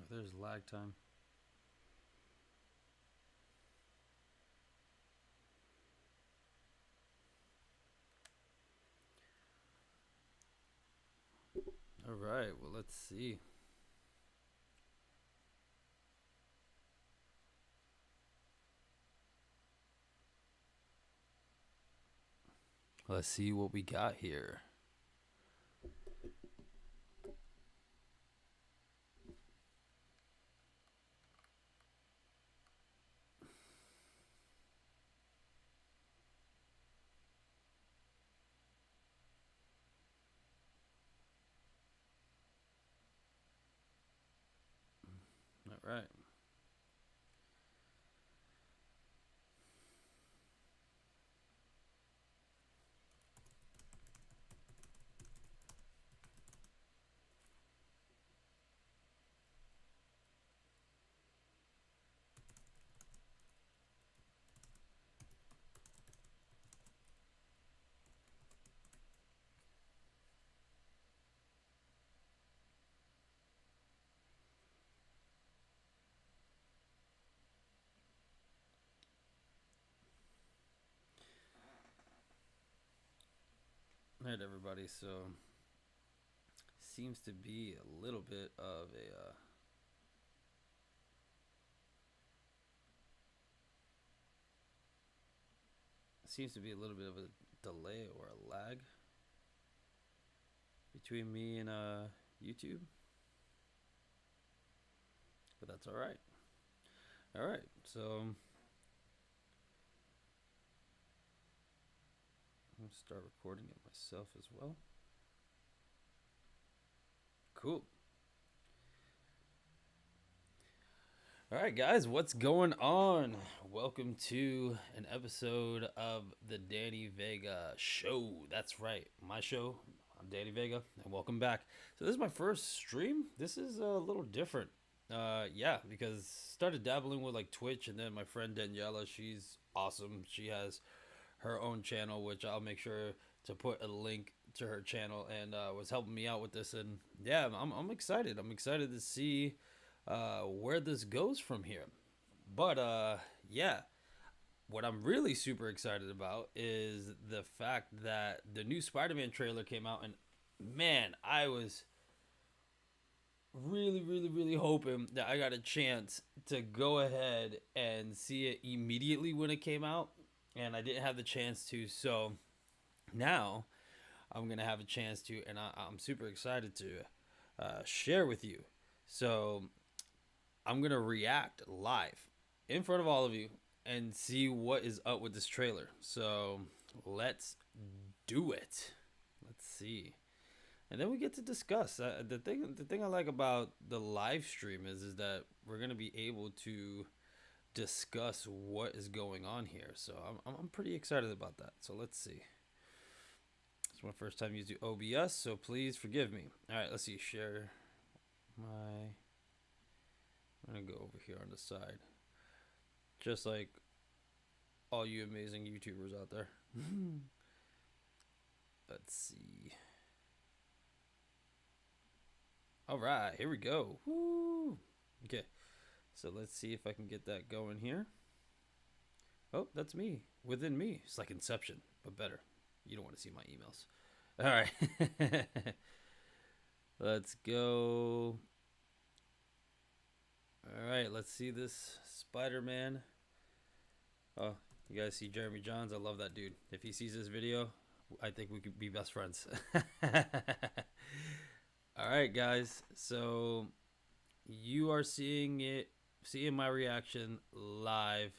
There's lag time. All right, well, let's see. Let's see what we got here. All right. All right, everybody. So, seems to be a little bit of a seems to be a little bit of a delay or a lag between me and YouTube, but that's all right. All right, so I'm gonna start recording it myself as well. Cool. All right, guys, what's going on? Welcome to an episode of the Danny Vega Show. That's right, my show. I'm Danny Vega, and welcome back. So this is my first stream. This is a little different. Yeah, because started dabbling with like Twitch, and then my friend Daniela, she's awesome. She has her own channel, which I'll make sure to put a link to her channel, and was helping me out with this. And yeah, I'm excited. I'm excited to see where this goes from here. But yeah, what I'm really super excited about is the fact that the new Spider-Man trailer came out, and man, I was really hoping that I got a chance to go ahead and see it immediately when it came out, and I didn't have the chance to. So now I'm gonna have a chance to, and I'm super excited to share with you. So I'm gonna react live in front of all of you and see what is up with this trailer. So let's do it. Let's see, and then we get to discuss. The thing I like about the live stream is that we're gonna be able to discuss what is going on here. So I'm pretty excited about that. So let's see. It's my first time using OBS, so please forgive me. All right, let's see. Share my. I'm gonna go over here on the side, just like all you amazing YouTubers out there. Let's see. All right, here we go. Woo! Okay, so let's see if I can get that going here. Oh, that's me. Within me. It's like Inception, but better. You don't want to see my emails. All right. Let's go. All right, let's see this Spider-Man. Oh, you guys see Jeremy Johns? I love that dude. If he sees this video, I think we could be best friends. All right, guys. So you are seeing my reaction live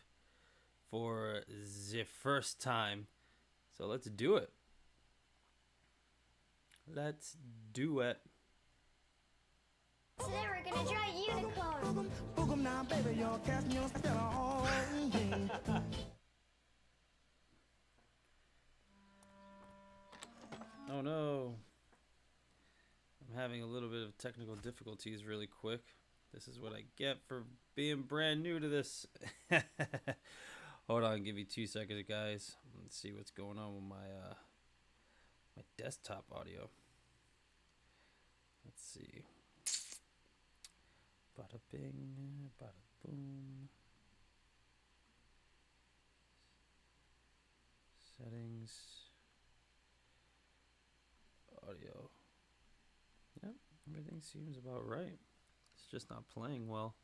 for the first time. So let's do it. Let's do it. Today we're gonna try unicorn. Boogum now, baby, you're casting your spell on me. Oh no. I'm having a little bit of technical difficulties really quick. This is what I get for being brand new to this. Hold on, give me 2 seconds, guys. Let's see what's going on with my my desktop audio. Let's see. If Bada bing, bada boom. Settings. Audio. Yep, everything seems about right. It's just not playing well.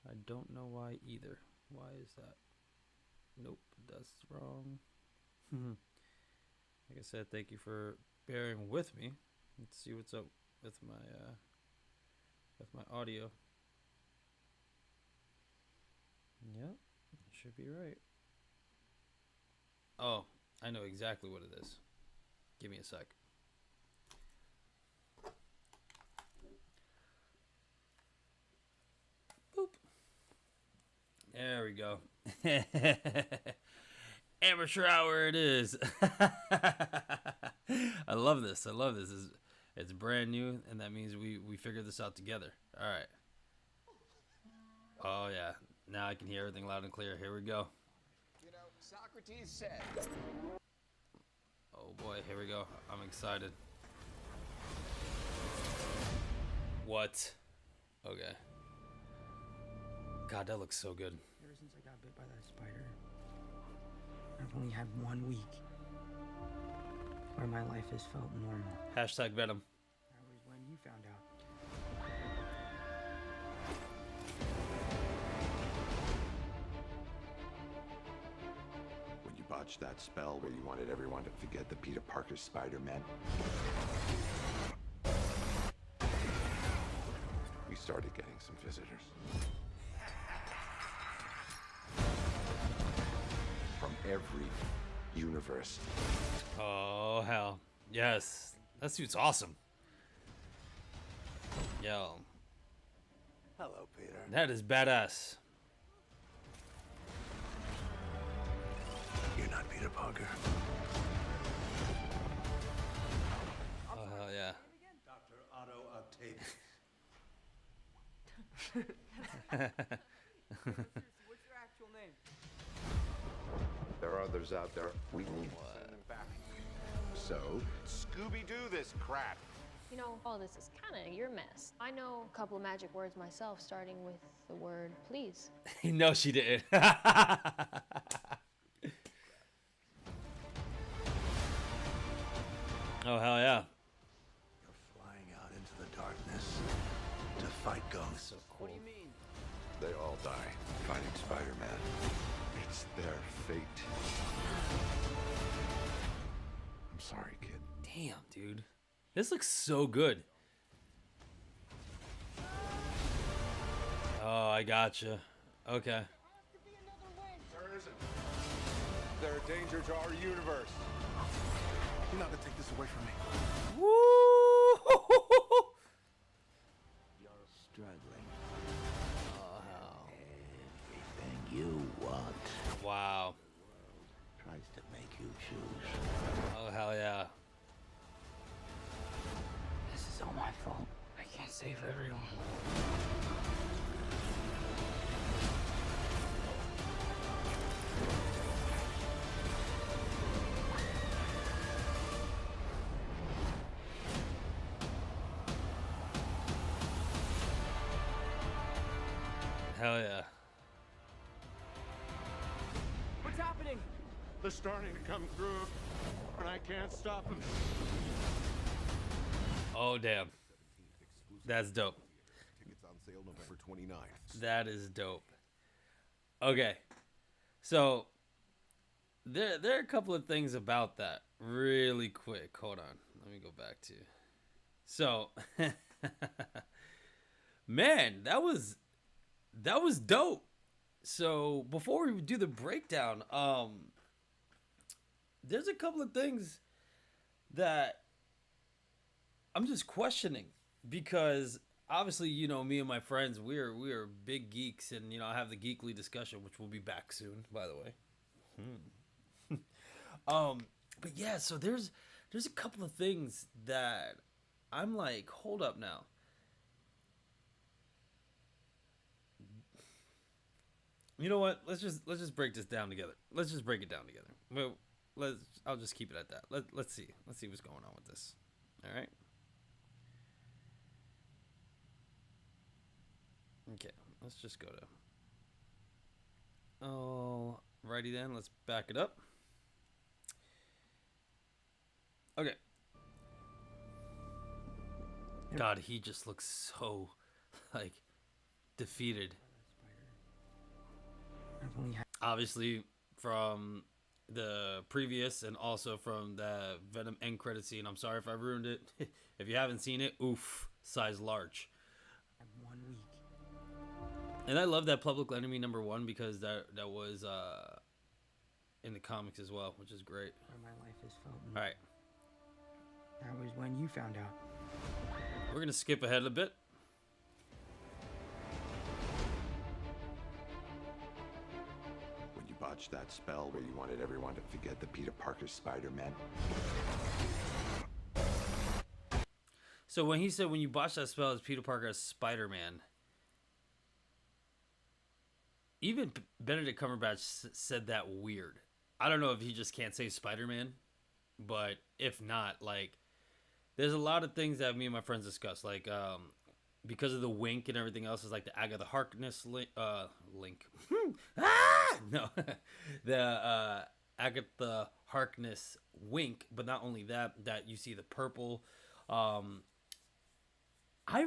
I don't know why either. Why is that? Nope, that's wrong. Like I said, thank you for bearing with me. Let's see what's up with my audio. Yep, it should be right. Oh, I know exactly what it is. Give me a sec. Boop. There we go. Amateur hour it is. I love this. I love this. It's brand new, and that means we figured this out together. All right. Oh, yeah. Now I can hear everything loud and clear. Here we go. You know, Socrates said. Oh, boy. Here we go. I'm excited. What? Okay. God, that looks so good. Ever since I got bit by that spider, I've only had 1 week where my life has felt normal. Hashtag Venom. That was when you found out. When you botched that spell where you wanted everyone to forget the Peter Parker Spider-Man, we started getting some visitors. From every universe. Oh, hell. Yes. That suit's awesome. Yo. Hello, Peter. That is badass. You're not Peter Parker. Oh, hell yeah. Dr. Otto Octavius. What's your actual name? There are others out there. We need to send them back. So, Scooby-Doo this crap. You know, all this is kind of your mess. I know a couple of magic words myself, starting with the word please. No, she didn't. You're Oh, hell yeah. Flying out into the darkness to fight ghosts. So cool. What do you mean? They all die fighting Spider-Man. It's their fate. I'm sorry, kid. Damn, dude. This looks so good. Oh, I gotcha. Okay. There isn't. They're a danger to our universe. You're not gonna take this away from me. Woo! You're struggling. Oh, hell. Everything you want Wow. tries to make you choose. Oh, hell yeah. This is all my fault. I can't save everyone. Hell yeah. What's happening? They're starting to come through, and I can't stop them. Oh, damn. That's dope. Tickets on sale November 29th. That is dope. Okay. So there are a couple of things about that really quick. Hold on. Let me go back to. So man, that was dope. So before we do the breakdown, there's a couple of things that I'm just questioning because obviously, you know, me and my friends, we're big geeks, and you know, I have the geekly discussion, which will be back soon, by the way. But yeah, so there's a couple of things that I'm like, hold up now. You know what? Let's just break this down together. Let's just break it down together. Well, I'll just keep it at that. Let's see what's going on with this. All right. Okay, let's just go to. Alrighty then, let's back it up. Okay. God, he just looks so, like, defeated. Obviously, from the previous and also from the Venom end credit scene. I'm sorry if I ruined it. If you haven't seen it, oof, size large. 1 week. And I love that Public Enemy #1 because that was in the comics as well, which is great. Where my life is felt. All right. That was when you found out. We're going to skip ahead a bit. When you botched that spell where you wanted everyone to forget the Peter Parker Spider-Man. So when he said when you botched that spell as Peter Parker as Spider-Man, even Benedict Cumberbatch said that weird. I don't know if he just can't say Spider-Man, but if not, like, there's a lot of things that me and my friends discuss, like because of the wink and everything else, is like the Agatha Harkness link. No, the Agatha Harkness wink. But not only that you see the purple. I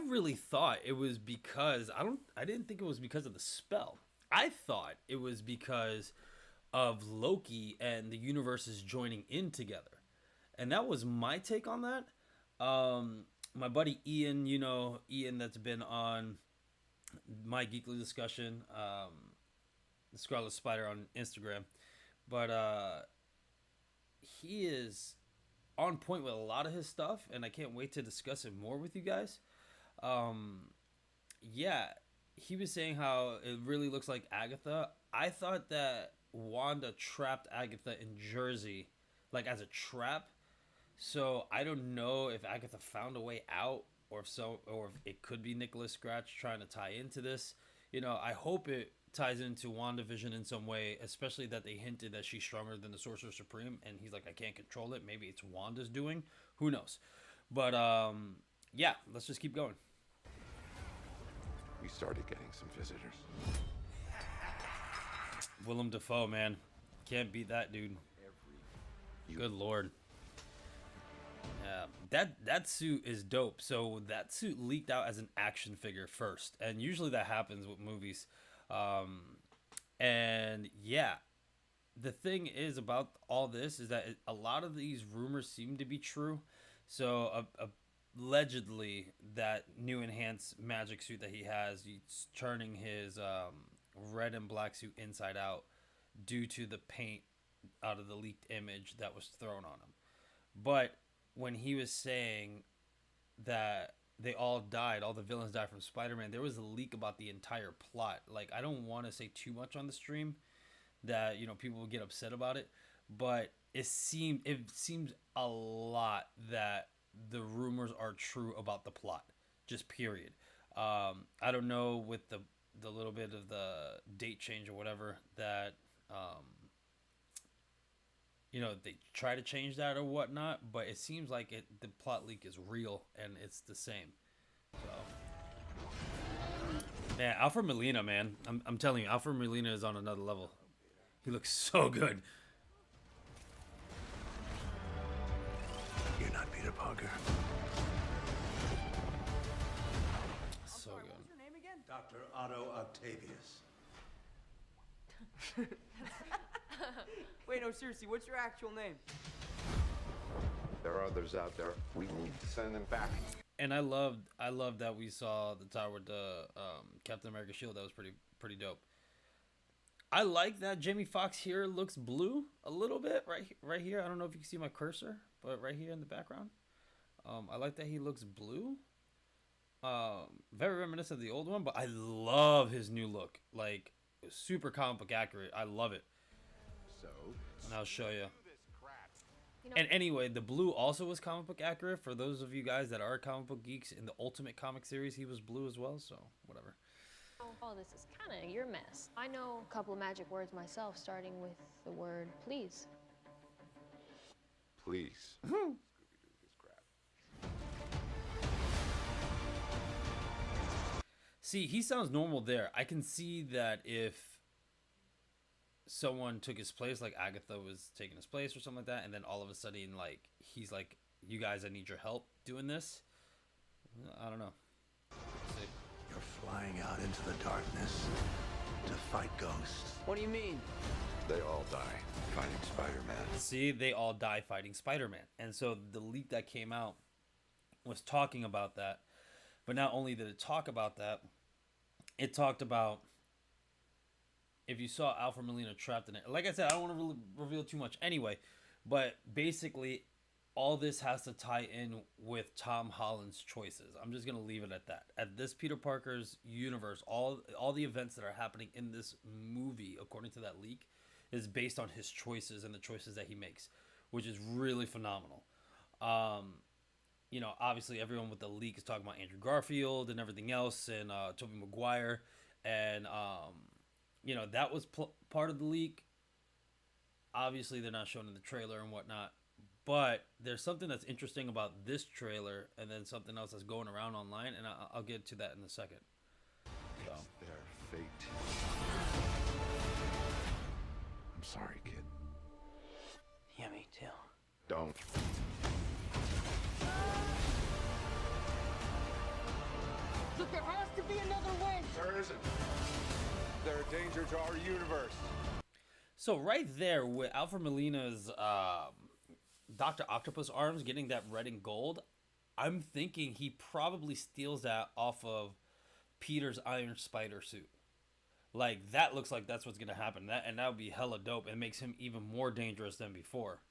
really thought it was because I didn't think it was because of the spell. I thought it was because of Loki and the universes joining in together. And that was my take on that. My buddy Ian, Ian that's been on my Geekly discussion, the Scarlet Spider on Instagram. But he is on point with a lot of his stuff, and I can't wait to discuss it more with you guys. Yeah, he was saying how it really looks like Agatha. I thought that Wanda trapped Agatha in Jersey, like as a trap. So I don't know if Agatha found a way out, or if it could be Nicholas Scratch trying to tie into this. I hope it ties into WandaVision in some way, especially that they hinted that she's stronger than the Sorcerer Supreme, and he's like, I can't control it. Maybe it's Wanda's doing. Who knows? But yeah, let's just keep going. We started getting some visitors. Willem Dafoe, man. Can't beat that dude. Good lord. Yeah, that suit is dope. So that suit leaked out as an action figure first, and usually that happens with movies. And yeah, the thing is about all this is that a lot of these rumors seem to be true. So allegedly, that new enhanced magic suit that he has, he's turning his red and black suit inside out due to the paint out of the leaked image that was thrown on him. But when he was saying that they all died, all the villains died from Spider-Man, there was a leak about the entire plot. Like, I don't want to say too much on the stream that, people will get upset about it, but it seems a lot that the rumors are true about the plot, just period. I don't know with the little bit of the date change or whatever that they try to change that or whatnot, but it seems like the plot leak is real and it's the same. So yeah, Alfred Molina, man, I'm telling you, Alfred Molina is on another level. He looks so good. You're not Peter Parker. So What good. was your name again? Dr. Otto Octavius. Wait, no, seriously, what's your actual name? There are others out there. We need to send them back. And I loved that we saw the tower with the Captain America shield. That was pretty dope. I like that Jamie Foxx here looks blue a little bit right here. I don't know if you can see my cursor, but right here in the background, I like that he looks blue. Very reminiscent of the old one, but I love his new look. Like, super comic book accurate. I love it. So, And I'll show you. do this crap. And anyway, the blue also was comic book accurate. For those of you guys that are comic book geeks, in the Ultimate Comic series, he was blue as well. So whatever. All this is kind of your mess. I know a couple of magic words myself, starting with the word please. Please. Scooby-Doo this crap. See, he sounds normal there. I can see that if someone took his place, like Agatha was taking his place or something like that, and then all of a sudden, like, he's like, you guys, I need your help doing this. I don't know. See. You're flying out into the darkness to fight ghosts. What do you mean? They all die fighting Spider-Man. See, they all die fighting Spider-Man. And so the leak that came out was talking about that. But not only did it talk about that, it talked about if you saw Alfred Molina trapped in it. Like I said, I don't want to reveal too much anyway. But basically, all this has to tie in with Tom Holland's choices. I'm just going to leave it at that. At this Peter Parker's universe, all the events that are happening in this movie, according to that leak, is based on his choices and the choices that he makes, which is really phenomenal. You know, obviously everyone with the leak is talking about Andrew Garfield and everything else, and Tobey Maguire, and you know, that was part of the leak. Obviously, they're not shown in the trailer and whatnot, but there's something that's interesting about this trailer, and then something else that's going around online, and I'll get to that in a second. So. It's their fate. I'm sorry, kid. Yeah, me too. Don't. Look, there has to be another way. There isn't. They're a danger to our universe. So right there with Alfred Molina's Dr. Octopus arms getting that red and gold, I'm thinking he probably steals that off of Peter's Iron Spider suit. Like, that looks like that's what's going to happen. That would be hella dope. It makes him even more dangerous than before.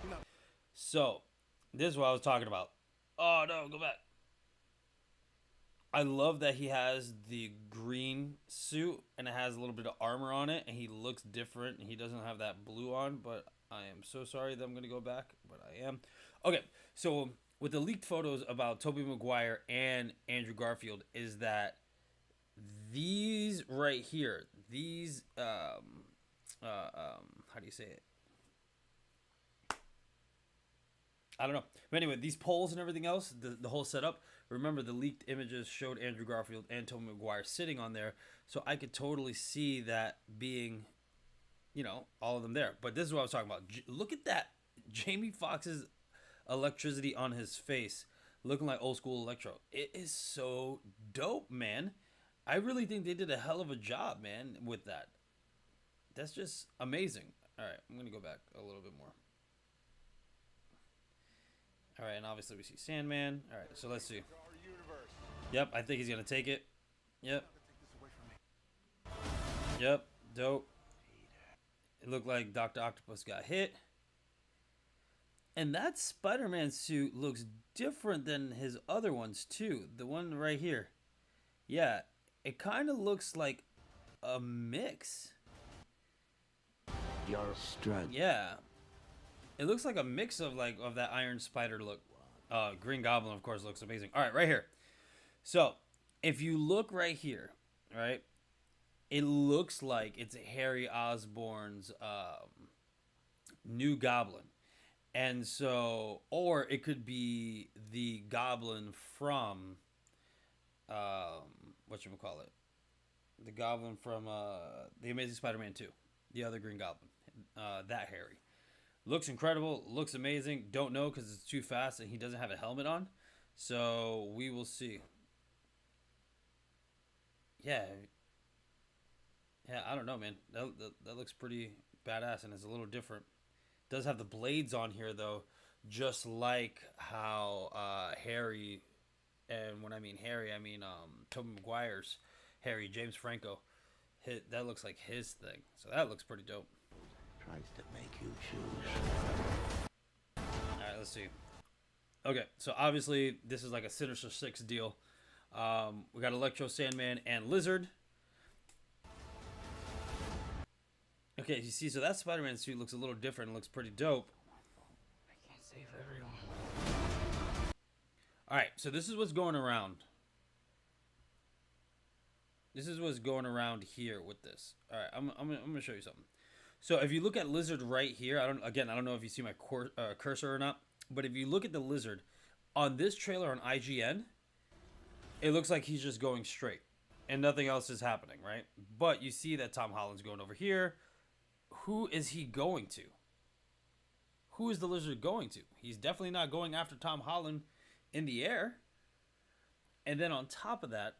No. So, this is what I was talking about. Oh, no, go back. I love that he has the green suit and it has a little bit of armor on it, and he looks different. He doesn't have that blue on, but I am so sorry that I'm going to go back, but I am. Okay, so with the leaked photos about Tobey Maguire and Andrew Garfield is that these right here, these, how do you say it? I don't know. But anyway, these poles and everything else, the whole setup, remember the leaked images showed Andrew Garfield and Tobey Maguire sitting on there. So I could totally see that being, you know, all of them there. But this is what I was talking about. Look at that. Jamie Foxx's electricity on his face, looking like old school Electro. It is so dope, man. I really think they did a hell of a job, man, with that. That's just amazing. All right, I'm going to go back a little bit more. All right, and obviously we see Sandman. All right, so let's see. Yep, I think he's going to take it. Yep. Yep, dope. It looked like Dr. Octopus got hit. And that Spider-Man suit looks different than his other ones, too. The one right here. Yeah, it kind of looks like a mix. You're struggling. Yeah. It looks like a mix of that Iron Spider look. Green Goblin, of course, looks amazing. All right, right here. So, if you look right here, right, it looks like it's Harry Osborn's new Goblin. And so, or it could be the Goblin from, whatchamacallit, the Goblin from The Amazing Spider-Man 2, the other Green Goblin, that Harry. Looks incredible, looks amazing. Don't know because it's too fast and he doesn't have a helmet on. So we will see. Yeah, I don't know, man. That looks pretty badass and it's a little different. Does have the blades on here though, just like how Harry, and when I mean Harry, I mean Tobey Maguire's Harry, James Franco. That looks like his thing. So that looks pretty dope. Tries to make you choose. Alright, let's see. Okay, so obviously this is like a Sinister Six deal. We got Electro, Sandman, and Lizard. Okay, you see, so that Spider-Man suit looks a little different. It looks pretty dope. I can't save everyone. Alright, so this is what's going around. This is what's going around here with this. Alright, I'm gonna show you something. So if you look at Lizard right here, I don't know if you see my cursor or not, but if you look at the Lizard on this trailer on IGN, it looks like he's just going straight and nothing else is happening, right? But you see that Tom Holland's going over here. Who is he going to? Who is the lizard going to? He's definitely not going after Tom Holland in the air. And then on top of that,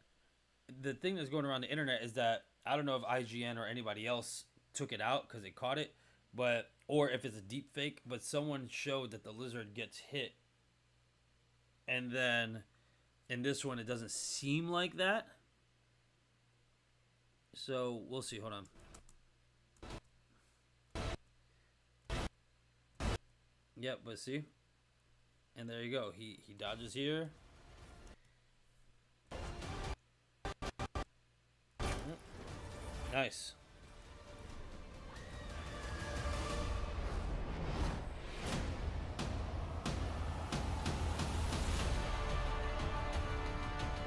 the thing that's going around the internet is that I don't know if IGN or anybody else took it out because they caught it, but or if it's a deep fake, but someone showed that the lizard gets hit. And then in this one, it doesn't seem like that. So we'll see. Hold on. Yep, but see? And there you go. He dodges here. Nice.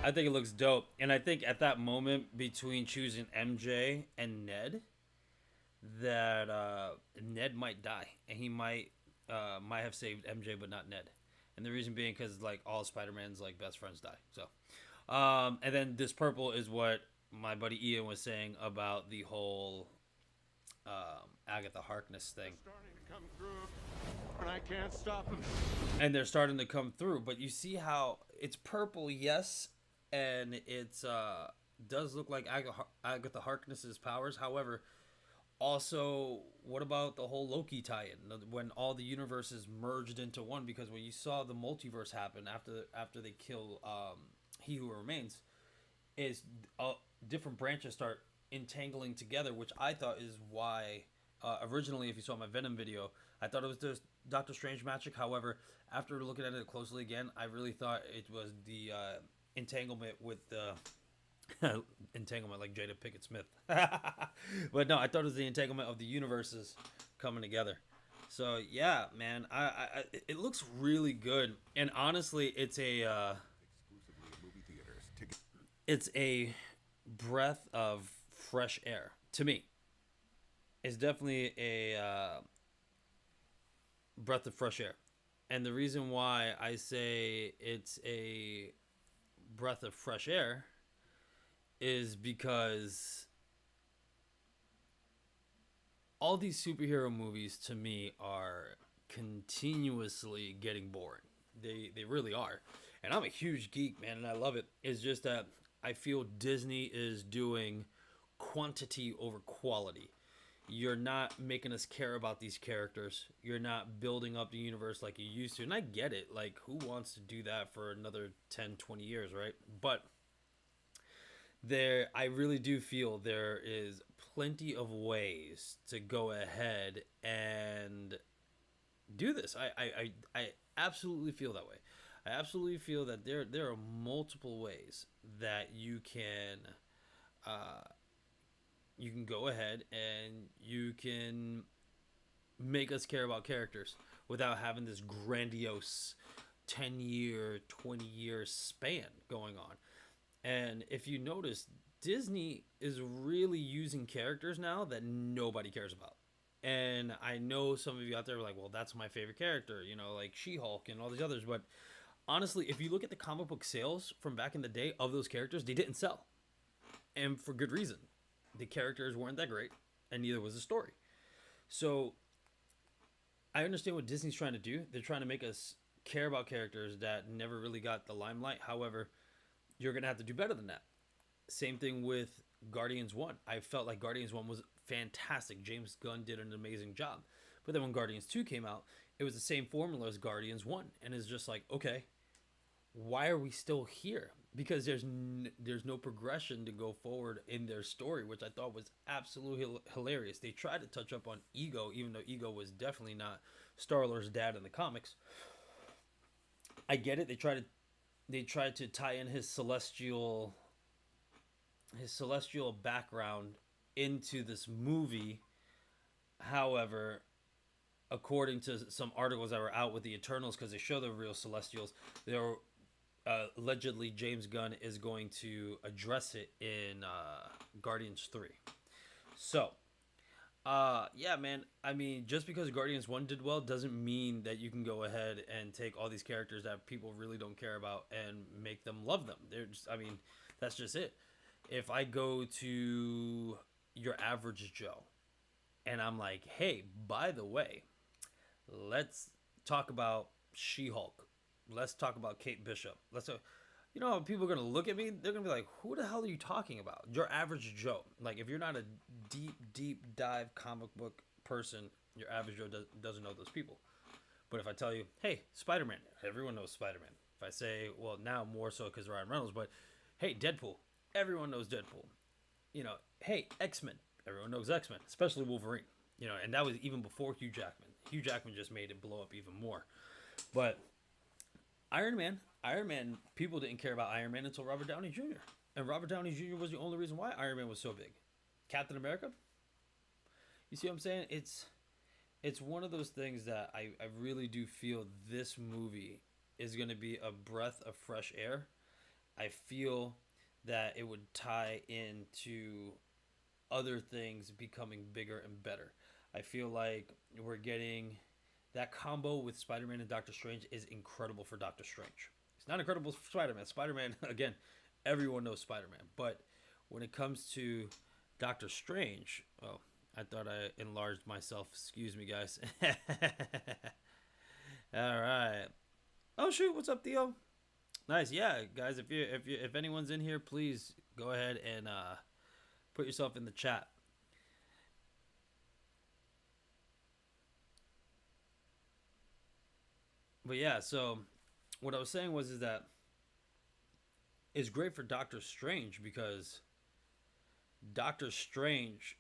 I think it looks dope. And I think at that moment between choosing MJ and Ned, that Ned might die. And he might have saved MJ but not Ned. And the reason being because like all Spider-Man's like best friends die. So and then this purple is what my buddy Ian was saying about the whole Agatha Harkness thing. Starting to come through, and I can't stop them. And they're starting to come through, but you see how it's purple, yes, and it's does look like Agatha Harkness's powers. However, also, what about the whole Loki tie-in when all the universes merged into one? Because when you saw the multiverse happen after they kill He Who Remains, is different branches start entangling together, which I thought is why originally, if you saw my Venom video, I thought it was just Doctor Strange magic. However, after looking at it closely again, I really thought it was the entanglement with the entanglement like Jada Pinkett Smith. But no, I thought it was the entanglement of the universes coming together. So yeah, man, I it looks really good, and honestly, it's a breath of fresh air to me. It's definitely a breath of fresh air, and the reason why I say it's a breath of fresh air is because all these superhero movies to me are continuously getting boring. They really are. And I'm a huge geek, man, and I love it. It's just that I feel Disney is doing quantity over quality. You're not making us care about these characters. You're not building up the universe like you used to. And I get it. Like, who wants to do that for another 10, 20 years, right? But I really do feel there is plenty of ways to go ahead and do this. I absolutely feel that way. I absolutely feel that there are multiple ways that you can go ahead and you can make us care about characters without having this grandiose 10-year, 20-year span going on. And if you notice, Disney is really using characters now that nobody cares about. And I know some of you out there are like, well, that's my favorite character, you know, like She-Hulk and all these others. But honestly, if you look at the comic book sales from back in the day of those characters, they didn't sell. And for good reason. The characters weren't that great, and neither was the story. So I understand what Disney's trying to do. They're trying to make us care about characters that never really got the limelight. However, you're going to have to do better than that. Same thing with Guardians 1. I felt like Guardians 1 was fantastic. James Gunn did an amazing job. But then when Guardians 2 came out, it was the same formula as Guardians 1. And it's just like, okay, why are we still here? Because there's no progression to go forward in their story, which I thought was absolutely hilarious. They tried to touch up on Ego, even though Ego was definitely not Star-Lord's dad in the comics. I get it. They tried to tie in his celestial background into this movie. However, according to some articles that were out with the Eternals, because they show the real Celestials, they're allegedly James Gunn is going to address it in Guardians 3. So Yeah, man. I mean, just because Guardians 1 did well doesn't mean that you can go ahead and take all these characters that people really don't care about and make them love them. They're just, I mean, that's just it. If I go to your average Joe and I'm like, hey, by the way, let's talk about She-Hulk. Let's talk about Kate Bishop. You know, people are gonna look at me. They're gonna be like, "Who the hell are you talking about?" Your average Joe. Like, if you're not a deep dive comic book person, your average Joe doesn't know those people. But if I tell you, "Hey, Spider-Man," everyone knows Spider-Man. If I say, well, now more so because Ryan Reynolds, but hey, Deadpool, everyone knows Deadpool. You know, hey, X-Men, everyone knows X-Men, especially Wolverine. You know, and that was even before Hugh Jackman. Hugh Jackman just made it blow up even more. But Iron Man, people didn't care about Iron Man until Robert Downey Jr. And Robert Downey Jr. was the only reason why Iron Man was so big. Captain America, you see what I'm saying? It's one of those things that I really do feel this movie is going to be a breath of fresh air. I feel that it would tie into other things becoming bigger and better. I feel like we're getting that combo with Spider-Man and Doctor Strange is incredible for Doctor Strange. It's not incredible for Spider-Man. Spider-Man, again, everyone knows Spider-Man. But when it comes to Doctor Strange, oh, I thought I enlarged myself. Excuse me, guys. All right. Oh shoot, what's up, Theo? Nice, yeah, guys. If anyone's in here, please go ahead and put yourself in the chat. But yeah, so what I was saying was is that it's great for Doctor Strange because Doctor Strange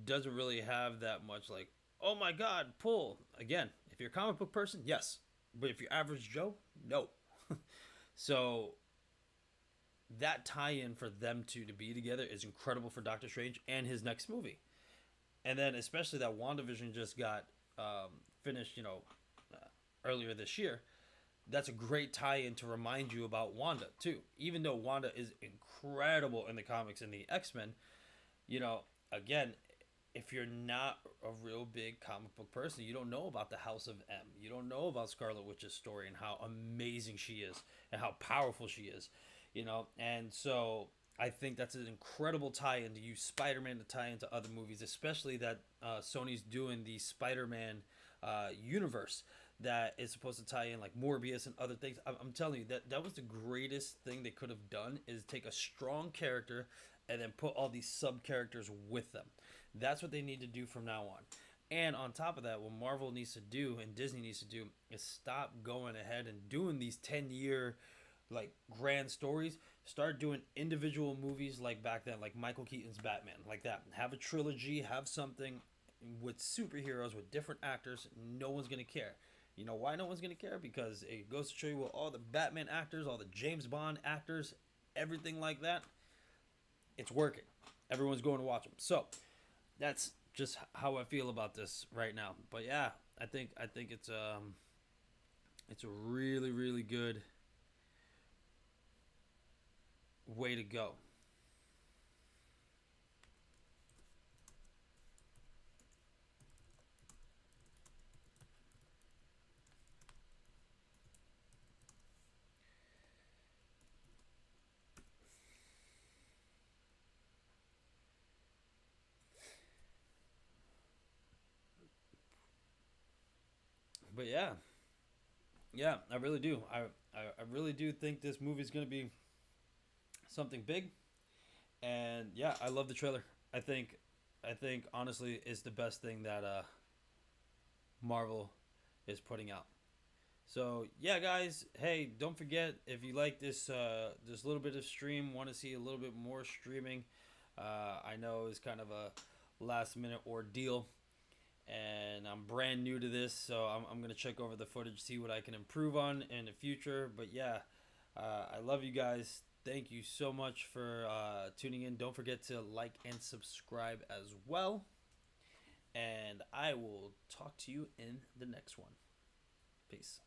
doesn't really have that much like, oh my god, pull. Again, if you're a comic book person, yes. But if you're average Joe, no. So that tie-in for them two to be together is incredible for Doctor Strange and his next movie. And then especially that WandaVision just got finished, earlier this year. That's a great tie-in to remind you about Wanda too. Even though Wanda is incredible in the comics and the X-Men, again, if you're not a real big comic book person, you don't know about the House of M. You don't know about Scarlet Witch's story and how amazing she is and how powerful she is, And so I think that's an incredible tie-in to use Spider-Man to tie into other movies, especially that Sony's doing the Spider-Man universe that is supposed to tie in like Morbius and other things. I'm telling you that was the greatest thing they could have done is take a strong character and then put all these sub characters with them. That's what they need to do from now on. And on top of that, what Marvel needs to do and Disney needs to do is stop going ahead and doing these 10-year like grand stories. Start doing individual movies like back then, like Michael Keaton's Batman, like that. Have a trilogy, have something with superheroes with different actors. No one's gonna care. You know why no one's gonna care? Because it goes to show you, well, all the Batman actors, all the James Bond actors, everything like that, it's working. Everyone's going to watch them. So that's just how I feel about this right now. But yeah, I think it's a really, really good way to go. But yeah, I really do. I really do think this movie is going to be something big. And yeah, I love the trailer. I think honestly it's the best thing that Marvel is putting out. So yeah, guys, hey, don't forget if you like this little bit of stream, want to see a little bit more streaming. I know it's kind of a last minute ordeal, and I'm brand new to this, so I'm gonna check over the footage, see what I can improve on in the future. But yeah, I love you guys. Thank you so much for tuning in. Don't forget to like and subscribe as well. And I will talk to you in the next one. Peace.